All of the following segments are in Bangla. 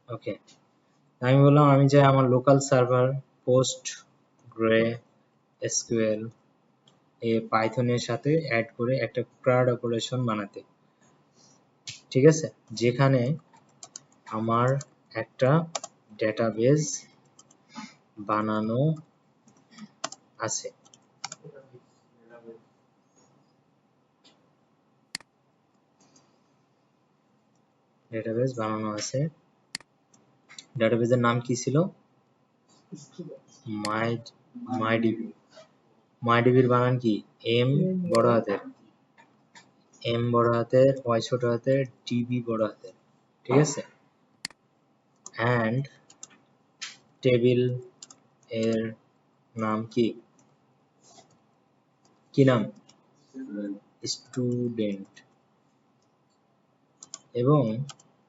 ওকে, আমি বললাম আমি চাই আমার local server PostgreSQL এ পাইথনের সাথে অ্যাড করে একটা ক্রাড অপারেশন বানাতে, ঠিক আছে, যেখানে আমার একটা ডেটাবেজ বানানো আছে। ডেটাবেজ বানানো আছে, ডেটাবেজের নাম কি ছিল? মাইডিবি। মাইডিবির বানান কি? এম বড় হাতের, এম বড় হাতের, ওয়াই ছোট হাতের, ডিবি বড় হাতের, ঠিক আছে। অ্যান্ড টেবিল এর নাম কি? কি নাম? স্টুডেন্ট। এবং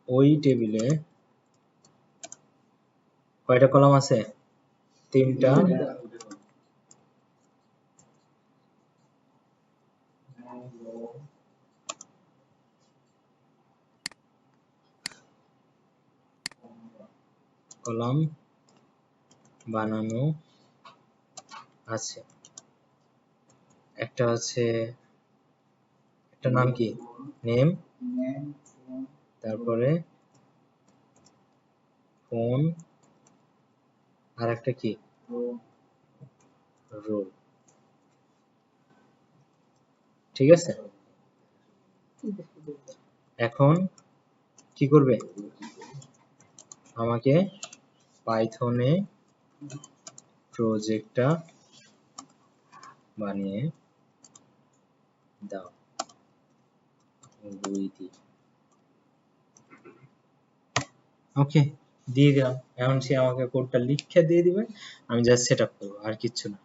ওই টেবিলে কয়টা কলাম আছে? 3টা। কলাম বানানো আছে। একটা হচ্ছে, একটা নাম কি? নেম, তারপরে ফোন, আর একটা কি? রোল, ঠিক আছে। এখন কি করবে? আমাকে পাইথনে প্রজেক্টটা বানিয়ে দাও। ওকে, দিয়ে দিলাম। এখন সে আমাকে কোডটা লিখে দিয়ে দিবে, আমি জাস্ট সেট আপ করবো, আর কিচ্ছু না।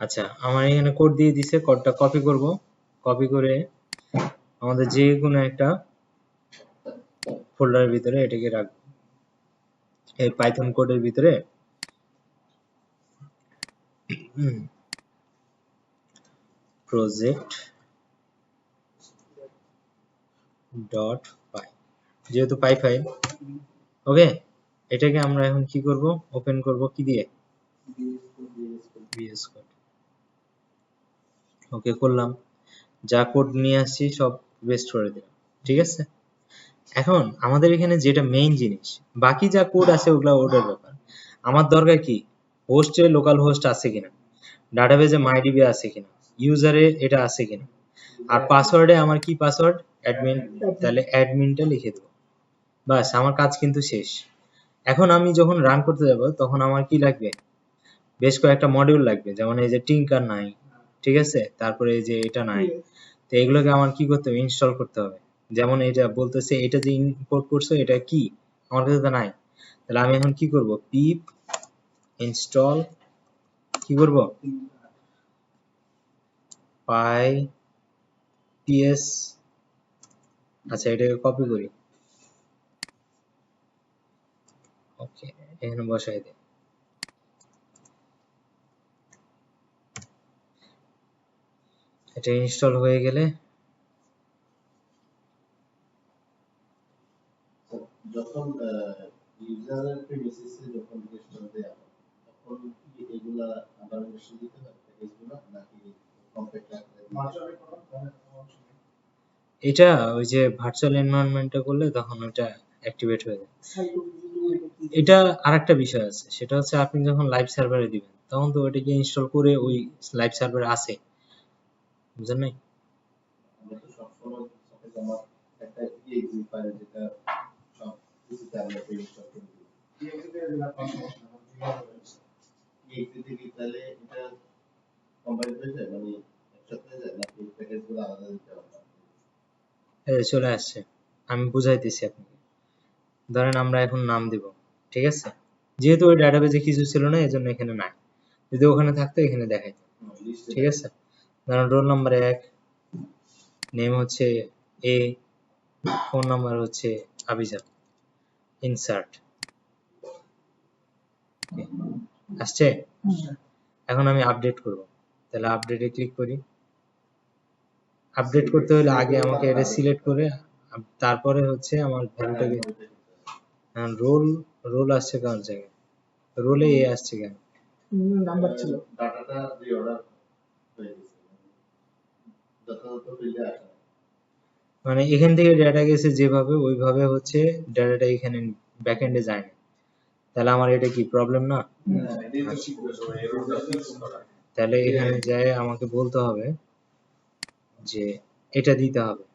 আচ্ছা, আমার এখানে কোড দিয়ে দিছে, কোডটা কপি করব, কপি করে আমাদের যে কোনো একটা ফোল্ডারের ভিতরে এটাকে রাখবো। এই পাইথন কোডের ভিতরে প্রজেক্ট ডট পাই, যেহেতু পাই ফাইল, ওকে, এটাকে আমরা এখন কি করব? ওপেন করব কি দিয়ে? VS code. ওকে করলাম, যা কোড নিয়ে আসছি সব পেস্ট করে দিলাম, ঠিক আছে। এখন আমাদের এখানে যেটা মেইন জিনিস, বাকি যা কোড আছে ওগুলা ওটার ব্যাপার। আমার দরকার কি? হোস্টে লোকাল হোস্ট আছে কিনা, ডাটাবেজে মাইডিবি আছে কিনা, ইউজারে এটা আছে কিনা, আর পাসওয়ার্ডে আমার কি পাসওয়ার্ড? অ্যাডমিন। তাহলে অ্যাডমিনটা লিখে দেবো, বাস আমার কাজ কিন্তু শেষ। এখন আমি যখন রান করতে যাব তখন আমার কি লাগবে? বেশ কয়েকটা মডিউল লাগবে, যেমন এই যে টিঙ্কার নাই, ঠিক আছে, তারপরে এই যে এটা নাই, তো এগুলোকে আমার কি করতে হবে? ইনস্টল করতে হবে। যেমন এটা বলতেছে এটা যে ইম্পোর্ট করছো এটা কি, আমার কাছে তো নাই। তাহলে আমি এখন কি করব? পিপ ইনস্টল, কি করব? পাই পিএস। আচ্ছা, এটাকে কপি করি, ওকে, এখানে বসাই দিই। এটা ইনস্টল হয়ে গেলে যখন ইউজারের প্রিমিসিসে যখন ইনস্টল দেয়া হয় তখন কি এগুলা আবার ইনস্টল দিতে হয় প্যাকেজগুলো নাকি কমপ্লিট এটা ওই যে ভার্চুয়াল এনভায়রনমেন্টে করলে তখন ওটা অ্যাক্টিভেট হয়ে যায়। এটা আরেকটা বিষয় আছে, সেটা হচ্ছে আপনি যখন লাইভ সার্ভারে দিবেন তখন তো ওটাকে ইনস্টল করে ওই লাইভ সার্ভারে আছে, বুঝেন নাই? আমরা তো সবসময় সাথে আমার একটা এক্সি ফাইল যেটা সব কিছুতে আমরা ইনস্টল করে দিই এক্সি থেকে তাহলে এটা কম্পাইল হয়ে যায় মানে একসাথে হয়ে যায় নাকি প্যাকেজগুলো আলাদা দিতে হবে? এই যে চলে আসছে, আমি বুঝাইতেছি আপনাকে। ধরেন আমরা এখন নাম দিব, ঠিক আছে, যেহেতু ওই ডাটাবেজে কিছু ছিল না এজন্য এখানে নাই, যদি ওখানে থাকতো এখানে দেখাইতো, ঠিক আছে। ধরেন রোল নাম্বার 1, নেম হচ্ছে এ, ফোন নাম্বার হচ্ছে আবিজান, ইনসার্ট আসছে। এখন আমি আপডেট করব, তাহলে আপডেটে ক্লিক করি। আপডেট করতে হলে আগে আমাকে এটা সিলেক্ট করে তারপরে হচ্ছে আমার ভ্যালুটাকে রোল রোল আসছে কার জায়গায়, রোলে এ আসছে কেন? নাম্বার ছিল ডাটাটা রিঅর্ডার হয়ে গেছে, যথাযথ ফিল্ডে আসে। মানে এখান থেকে ডেটা গেছে যেভাবে ওইভাবে হচ্ছে ডাটাটা এখানে ব্যাকএন্ডে যায় না, তাহলে আমার এটা কি প্রবলেম না? তাহলে এখানে যায় আমাকে বলতে হবে যে এটা দিতে হবে,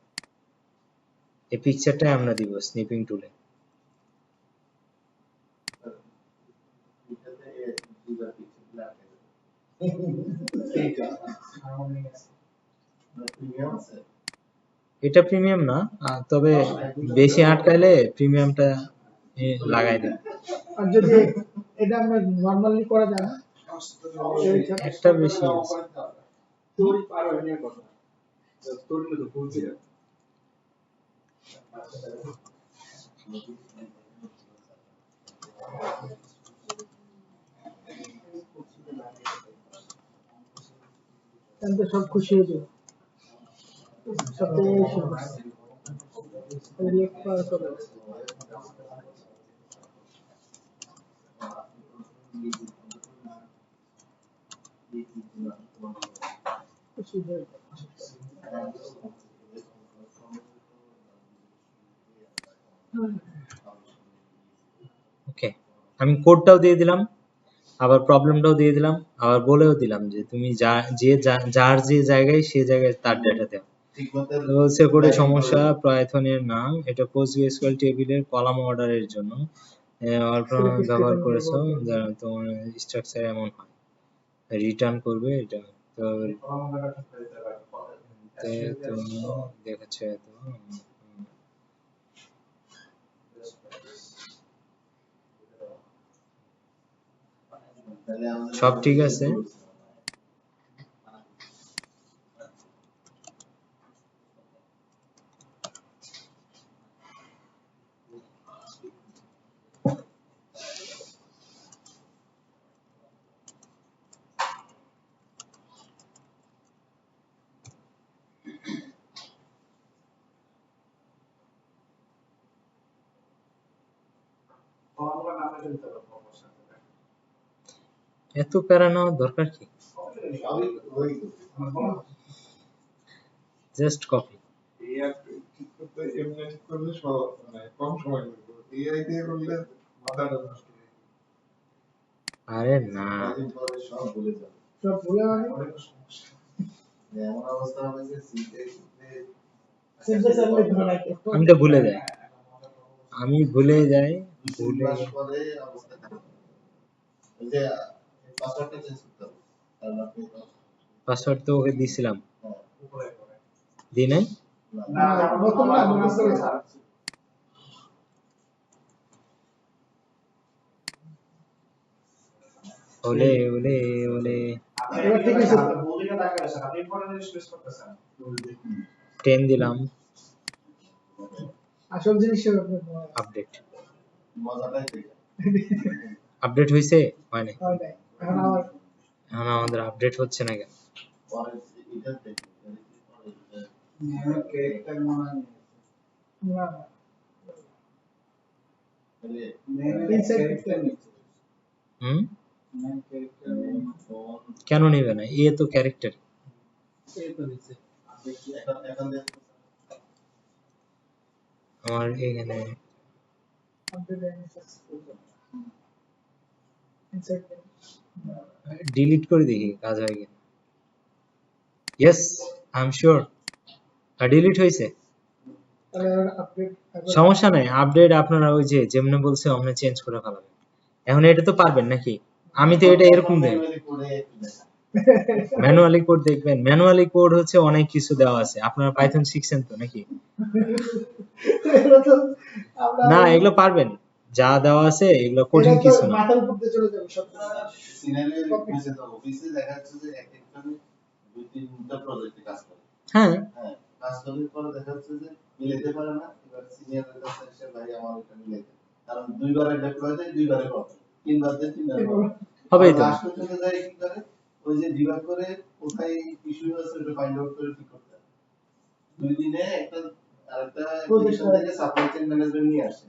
এই পিকচারটাই আমরা দিব স্নিপিং টুলে। এটাতে ইউজার পিক্সেল আসে। প্রিমিয়াম আছে, এটা প্রিমিয়াম না, তবে বেশি আটকাইলে প্রিমিয়ামটা লাগাই দেব। আর যদি এটা আমরা নরমালি করা যায় না একটা বেশি স্টোরি পার হয় না কথা স্টোরি তো বলছি তাহলে সব খুশি হয়ে যাবে, সবথেকে বেশি রিয়েক্ট করা করে খুশি হয়ে যাবে। ওকে, আমি কোডটাও দিয়ে দিলাম, আবার প্রবলেমটাও দিয়ে দিলাম, আবার বলেও দিলাম যে তুমি যার যে জায়গায় সে জায়গায় তার ডেটা দাও। বলছে কোডে সমস্যা, পাইথনের নাম এটা পোস্টগ্রেসকিউএল টেবিলের কলাম অর্ডারের জন্য অল্পনামা ব্যবহার করেছো, যারা তোমার স্ট্রাকচার এমন হয় রিটার্ন করবে এটা। তো তুমি দেখাচ্ছে তো সব ঠিক আছে। এত প্যারা নেওয়ার দরকার কি? Just copy. আরে না, সব ভুলে যাবে, সব ভুলে এমন অবস্থা হবে যে আমি তো ভুলে যাই, আমি ভুলে যাই, ভুলে মাস পরে অবস্থা খারাপ। ওই যে পাসওয়ার্ডটা চেঞ্জ করতে হবে, কারণ আপনি পাসওয়ার্ড তো ওকে দিছিলাম, দি নাই। না নতুন না নতুন করে ওলে ওলে ওলে এবার ঠিক আছে 10 দিলাম, আসল জিনিস আপডেট। মজাটাই ঠিক। আপডেট হইছে? হয় নাই। হয় নাই এখন আবার এখন আমাদের আপডেট হচ্ছে না কেন? পরে এটা দেখি ক্যারেক্টার মনে না তাহলে ইনসাইড ক্যারেক্টার হুম, ফোন কেন নিবে না? এ তো ক্যারেক্টার। এই তো দিছে এখন দেখো আমার এখানে আপডেট ইনসাইড ডিলিট করে দেখি কাজ হয় কিনা। Yes, I am sure delete হয়েছে। তাহলে আপডেট সমস্যা নাই, আপডেট আপনারা ওই যে যেমনে বলছে অমনে চেঞ্জ করে ফেলাবেন। এখন এটা তো পারবেন নাকি? আমি তো এটা এরকম দেই, ম্যানুয়ালি কোড দেখবেন। ম্যানুয়ালি কোড হচ্ছে অনেক কিছু দেওয়া আছে, আপনারা পাইথন শিখছেন তো নাকি? না, এগুলো পারবেন, যা দেওয়া আছে এগুলো কঠিন কিছু না। মাথার উপর দিয়ে চলে যাবে সব সিনারিও অফিসে দেখা যাচ্ছে যে এক একজনে দুই তিনটা প্রজেক্টে কাজ করে। হ্যাঁ, হ্যাঁ, কাজ করার পরে দেখা যাচ্ছে যে মিলাইতে পারে না, এবার সিনিয়রের কাছে এসে ভাই আমার এটা মিলাইতে, কারণ দুইবারে ডেপ্লয় দেয়, দুইবারে প্রবলেম, তিনবার দেয়, তিনবারে প্রবলেম হবেই তো। লাস্ট পর্যন্ত যায় কি করে, ওই যে ডিবাগ করে কোথায় ইস্যু আছে ওটা ফাইন্ড আউট করে ঠিক করতে হয়। 2 দিনে একটা আরেকটা পজিশন থেকে সাপ্লাই চেইন ম্যানেজমেন্ট নিয়ে আসে,